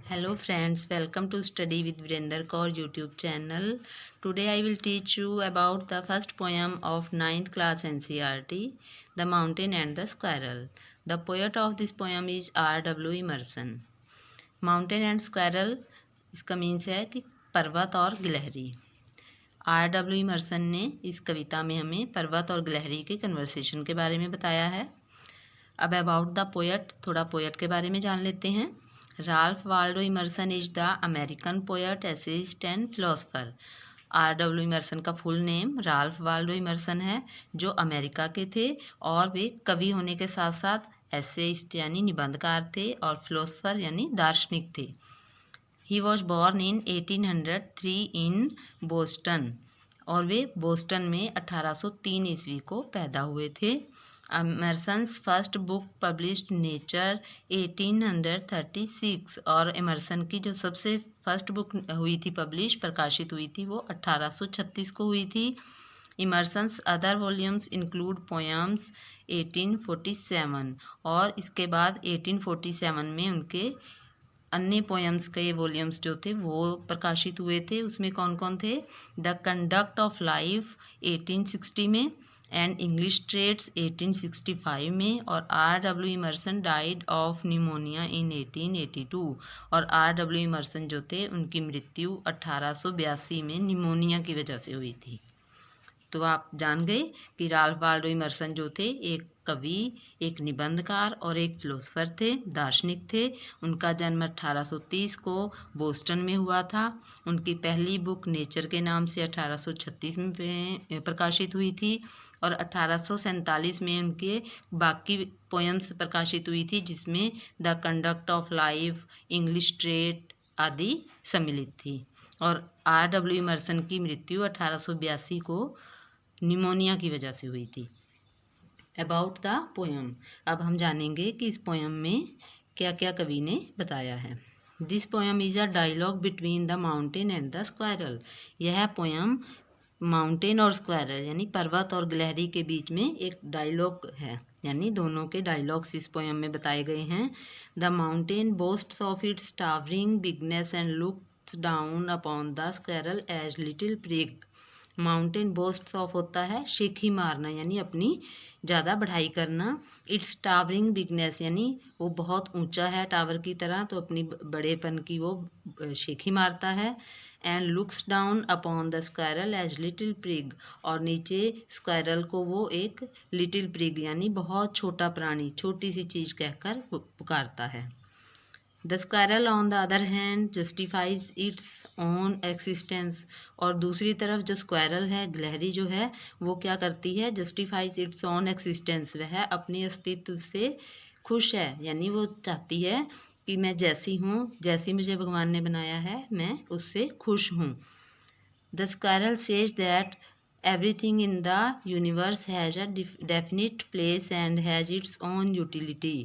Hello friends, welcome to Study with Virender Kaur YouTube channel. Today I will teach you about the first poem of 9th class NCERT, The Mountain and the Squirrel. The poet of this poem is R.W. Emerson. Mountain and Squirrel इसका means है कि पर्वत और गिलहरी। R.W. Immersion ने इस कविता में हमें पर्वत और गिलहरी के कन्वर्सेशन के बारे में बताया है। अब अबाउट द पोएट, थोड़ा पोएट के बारे में जान लेते हैं। Ralph Waldo Emerson is the American poet, essayist and philosopher. R.W. Emerson का full name Ralph Waldo Emerson है, जो अमेरिका के थे और वे कवि होने के साथ साथ एसेइस्ट यानी निबंधकार थे और फिलोसोफर यानी दार्शनिक थे। He was born in 1803 in Boston, और वे बोस्टन में 1803 ईस्वी को पैदा हुए थे। एमर्सन्स फर्स्ट बुक पब्लिश्ड नेचर 1836, और एमर्सन की जो सबसे फर्स्ट बुक हुई थी प्रकाशित हुई थी वो 1836 को हुई थी। इमर्सन्स अदर वॉल्यूम्स इंक्लूड पोएम्स 1847, और इसके बाद 1847 में उनके अन्य पोएम्स के वॉल्यूम्स जो थे वो प्रकाशित हुए थे। उसमें कौन कौन थे? द कंडक्ट ऑफ लाइफ 1860 में, एंड इंग्लिश ट्रेड्स 1865 में, और R.W. Emerson died of pneumonia in 1882, और R.W. इमर्सन जो थे उनकी मृत्यु 1882 में निमोनिया की वजह से हुई थी। तो आप जान गए कि राल्फ वाल्डो इमर्सन जो थे एक कवि, एक निबंधकार और एक फिलोसोफर थे, दार्शनिक थे। उनका जन्म 1830 को बोस्टन में हुआ था। उनकी पहली बुक नेचर के नाम से 1836 में प्रकाशित हुई थी, और 1847 में उनके बाकी पोएम्स प्रकाशित हुई थी, जिसमें the conduct of life, English trade आदि सम्मिलित थी। और R.W. इमर्सन की मृत्यु 1882 को निमोनिया की वजह से हुई थी। अबाउट द पोएम, अब हम जानेंगे कि इस पोएम में क्या क्या कवि ने बताया है। This poem is a dialogue between the mountain and the squirrel. यह पोएम माउंटेन और स्क्वायरल यानी पर्वत और गिलहरी के बीच में एक डायलॉग है, यानी दोनों के डायलॉग्स इस पोएम में बताए गए हैं। The mountain boasts of its towering bigness and looks down upon the squirrel as little prig. Mountain boasts of होता है शेखी मारना, यानी अपनी ज़्यादा बढ़ाई करना। इट्स टावरिंग बिगनेस यानी वो बहुत ऊंचा है टावर की तरह, तो अपनी बड़ेपन की वो शेखी मारता है। And looks down upon the squirrel as little prig, और नीचे स्क्वायरल को वो एक लिटिल प्रिग यानी बहुत छोटा प्राणी, छोटी सी चीज़ कहकर पुकारता है। The squirrel on the other hand justifies its own existence, और दूसरी तरफ जो स्क्वायरल है, गिलहरी जो है, वो क्या करती है? जस्टिफाइज इट्स ओन एक्सिस्टेंस, वह अपने अस्तित्व से खुश है, यानी वो चाहती है कि मैं जैसी हूँ, जैसी मुझे भगवान ने बनाया है, मैं उससे खुश हूँ। The squirrel says that everything in the universe has a definite place and has its own utility.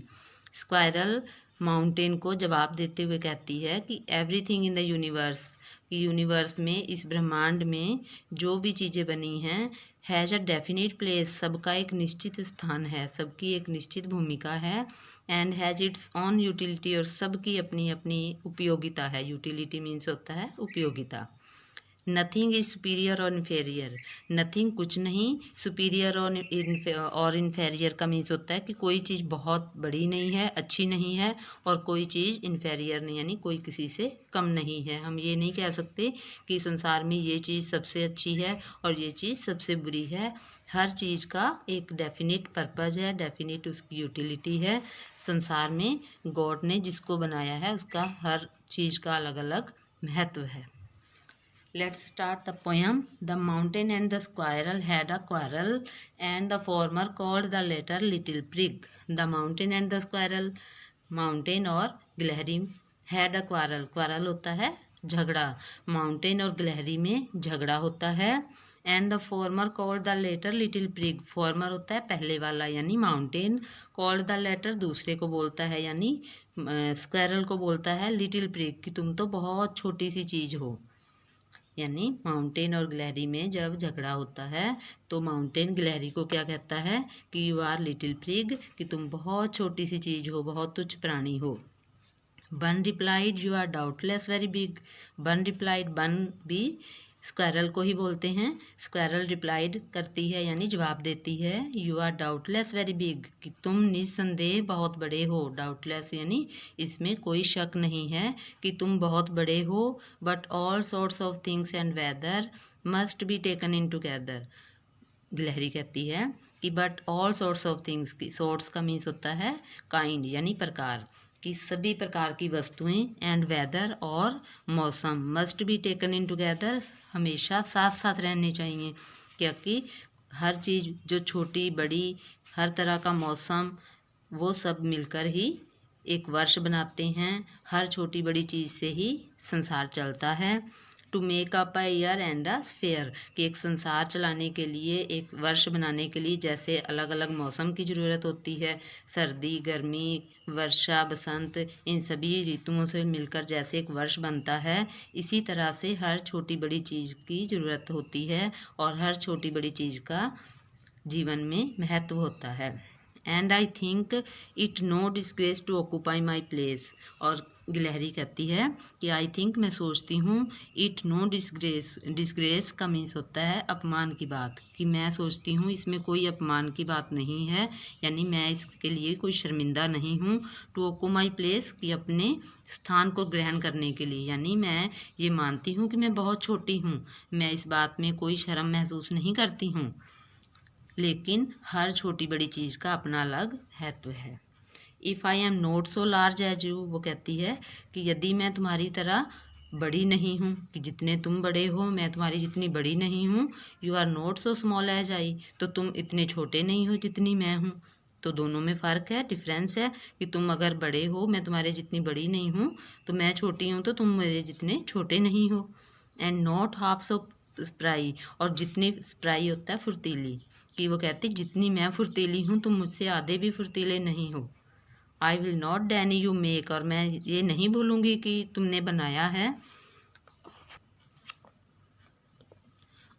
Squirrel mountain को जवाब देते हुए कहती है कि एवरीथिंग इन द यूनिवर्स, कि यूनिवर्स में, इस ब्रह्मांड में जो भी चीज़ें बनी हैं, हैज़ अ डेफिनेट प्लेस, सबका एक निश्चित स्थान है, सबकी एक निश्चित भूमिका है। And has its on utility, और सबकी अपनी अपनी उपयोगिता है। यूटिलिटी मीन्स होता है उपयोगिता। नथिंग इज सुपीरियर और इन्फेरियर, नथिंग कुछ नहीं, सुपीरियर और इन्फेरियर का मीन्स होता है कि कोई चीज़ बहुत बड़ी नहीं है, अच्छी नहीं है, और कोई चीज़ इन्फेरियर नहीं, यानी कोई किसी से कम नहीं है। हम ये नहीं कह सकते कि संसार में ये चीज़ सबसे अच्छी है और ये चीज़ सबसे बुरी है। हर चीज़ का एक डेफिनेट पर्पज़ है, डेफिनेट उसकी यूटिलिटी है। संसार में गॉड ने जिसको बनाया है उसका हर चीज़ का अलग अलग महत्व है। Let's start the poem. The mountain and the squirrel had a quarrel, and the former called the latter little prig. The mountain and the squirrel, mountain और गिलहरी, had a quarrel, quarrel होता है झगड़ा, mountain और गिलहरी में झगड़ा होता है। And the former called the latter little prig, former होता है पहले वाला यानी mountain, called the latter दूसरे को बोलता है यानी squirrel को बोलता है little prig, कि तुम तो बहुत छोटी सी चीज़ हो। यानी माउंटेन और गिलहरी में जब झगड़ा होता है तो माउंटेन गिलहरी को क्या कहता है कि यू आर लिटिल प्रिग, कि तुम बहुत छोटी सी चीज़ हो, बहुत तुच्छ प्राणी हो। Bun replied you are doubtless very big. Bun replied, Bun भी स्क्वायरल को ही बोलते हैं। स्क्वायरल रिप्लाइड करती है यानी जवाब देती है, you are doubtless very big, कि तुम निस्संदेह बहुत बड़े हो। डाउटलेस यानी इसमें कोई शक नहीं है कि तुम बहुत बड़े हो। But all sorts of things and weather must be taken in together. गिलहरी कहती है कि but all sorts of things, की सॉर्ट्स का मीन्स होता है काइंड यानी प्रकार, कि सभी प्रकार की वस्तुएं एंड वेदर और मौसम must be taken in together, हमेशा साथ साथ रहने चाहिए, क्योंकि हर चीज़ जो छोटी बड़ी हर तरह का मौसम वो सब मिलकर ही एक वर्ष बनाते हैं। हर छोटी बड़ी चीज़ से ही संसार चलता है। To make up a year and a sphere, कि एक संसार चलाने के लिए, एक वर्ष बनाने के लिए जैसे अलग अलग मौसम की ज़रूरत होती है, सर्दी गर्मी वर्षा बसंत, इन सभी ऋतुओं से मिलकर जैसे एक वर्ष बनता है, इसी तरह से हर छोटी बड़ी चीज़ की ज़रूरत होती है और हर छोटी बड़ी चीज़ का जीवन में महत्व होता है। And I think it no disgrace to occupy my place. और गिलहरी कहती है कि आई थिंक, मैं सोचती हूँ, इट नो डिस्ग्रेस, डिस्ग्रेस का मीन्स होता है अपमान की बात, कि मैं सोचती हूँ इसमें कोई अपमान की बात नहीं है, यानी मैं इसके लिए कोई शर्मिंदा नहीं हूँ। टू ऑक्यूपाई माई प्लेस, कि अपने स्थान को ग्रहण करने के लिए, यानी मैं ये मानती हूँ कि मैं बहुत छोटी हूँ, मैं इस बात में कोई शर्म महसूस नहीं करती हूँ, लेकिन हर छोटी बड़ी चीज़ का अपना अलग महत्व है। If I am not so large as you, वो कहती है कि यदि मैं तुम्हारी तरह बड़ी नहीं हूँ, कि जितने तुम बड़े हो मैं तुम्हारी जितनी बड़ी नहीं हूँ। You are not so small as I, तो तुम इतने छोटे नहीं हो जितनी मैं हूँ। तो दोनों में फ़र्क है, डिफरेंस है, कि तुम अगर बड़े हो, मैं तुम्हारे जितनी बड़ी नहीं हूँ, तो मैं छोटी हूँ तो तुम मेरे जितने छोटे नहीं हो। And not half so spry, और जितनी स्प्राई होता है फुर्तीली, कि वो कहती जितनी मैं फुर्तीली हूँ तुम मुझसे आधे भी फुर्तीले नहीं हो। I will not Danny you make, और मैं ये नहीं भूलूंगी कि तुमने बनाया है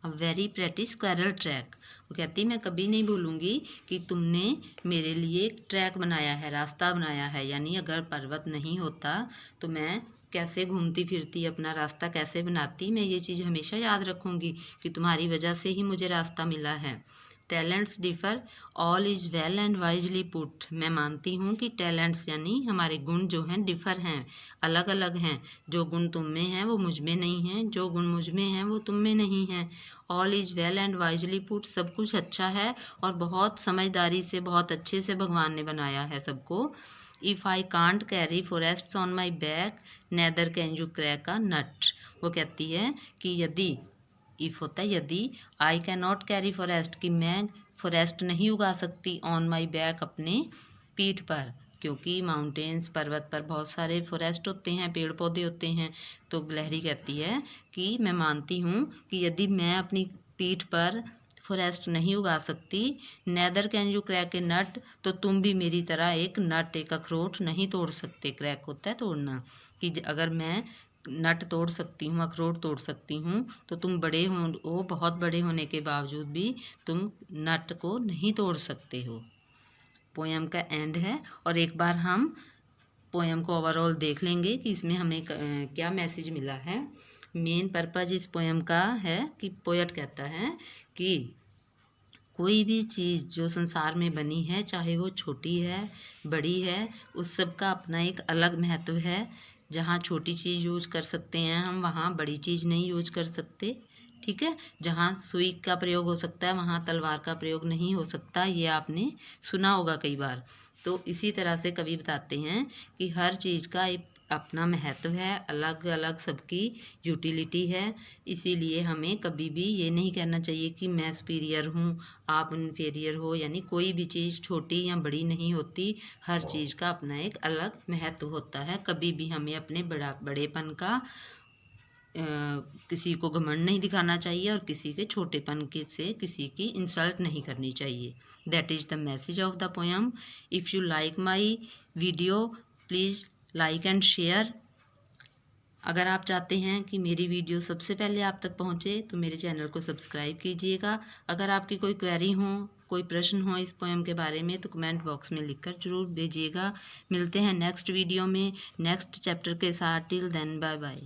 a very pretty squirrel track. वो कहती मैं कभी नहीं भूलूंगी कि तुमने मेरे लिए एक ट्रैक बनाया है, रास्ता बनाया है, यानी अगर पर्वत नहीं होता तो मैं कैसे घूमती फिरती, अपना रास्ता कैसे बनाती, मैं ये चीज़ हमेशा याद रखूंगी कि तुम्हारी वजह से ही मुझे रास्ता मिला है। Talents differ, all is well and wisely put. मैं मानती हूँ कि टैलेंट्स यानी हमारे गुण जो हैं डिफ़र हैं, अलग अलग हैं। जो गुण तुम में हैं वो मुझ में नहीं हैं, जो गुण मुझ में हैं वो तुम में नहीं हैं। All is well and wisely put, सब कुछ अच्छा है और बहुत समझदारी से, बहुत अच्छे से भगवान ने बनाया है सबको। If I can't carry forests on my back neither can you crack a nut. वो कहती है कि यदि, इफ़ होता है यदि, I can not carry forest, कि मैं फॉरेस्ट नहीं उगा सकती, ऑन माई बैक अपने पीठ पर, क्योंकि माउंटेन्स पर्वत पर बहुत सारे फॉरेस्ट होते हैं, पेड़ पौधे होते हैं। तो गिलहरी कहती है कि मैं मानती हूँ कि यदि मैं अपनी पीठ पर फॉरेस्ट नहीं उगा सकती, नेदर कैन यू क्रैक ए नट, तो तुम भी मेरी तरह एक नट, एक अखरोट नहीं तोड़ सकते। क्रैक होता है तोड़ना, कि अगर मैं नट तोड़ सकती हूँ, अखरोट तोड़ सकती हूँ, तो तुम बड़े हो, वो बहुत बड़े होने के बावजूद भी तुम नट को नहीं तोड़ सकते हो। पोएम का एंड है, और एक बार हम पोएम को ओवरऑल देख लेंगे कि इसमें हमें क्या मैसेज मिला है। मेन पर्पज़ इस पोएम का है कि पोएट कहता है कि कोई भी चीज़ जो संसार में बनी है, चाहे वो छोटी है बड़ी है, उस सब का अपना एक अलग महत्व है। जहाँ छोटी चीज़ यूज कर सकते हैं हम, वहाँ बड़ी चीज़ नहीं यूज कर सकते, ठीक है। जहाँ सुई का प्रयोग हो सकता है वहाँ तलवार का प्रयोग नहीं हो सकता, ये आपने सुना होगा कई बार। तो इसी तरह से कवि बताते हैं कि हर चीज़ का एक अपना महत्व है, अलग अलग सबकी यूटिलिटी है। इसीलिए हमें कभी भी ये नहीं कहना चाहिए कि मैं सुपीरियर हूँ, आप इन्फीरियर हो, यानी कोई भी चीज़ छोटी या बड़ी नहीं होती, हर चीज़ का अपना एक अलग महत्व होता है। कभी भी हमें अपने बड़ेपन का किसी को घमंड नहीं दिखाना चाहिए और किसी के छोटेपन के से किसी की इंसल्ट नहीं करनी चाहिए। That is the message of the poem. If you like my video please like and share. अगर आप चाहते हैं कि मेरी वीडियो सबसे पहले आप तक पहुंचे तो मेरे चैनल को सब्सक्राइब कीजिएगा। अगर आपकी कोई क्वेरी हो, कोई प्रश्न हो इस पोएम के बारे में तो कमेंट बॉक्स में लिखकर ज़रूर भेजिएगा। मिलते हैं नेक्स्ट वीडियो में नेक्स्ट चैप्टर के साथ। Till then bye bye.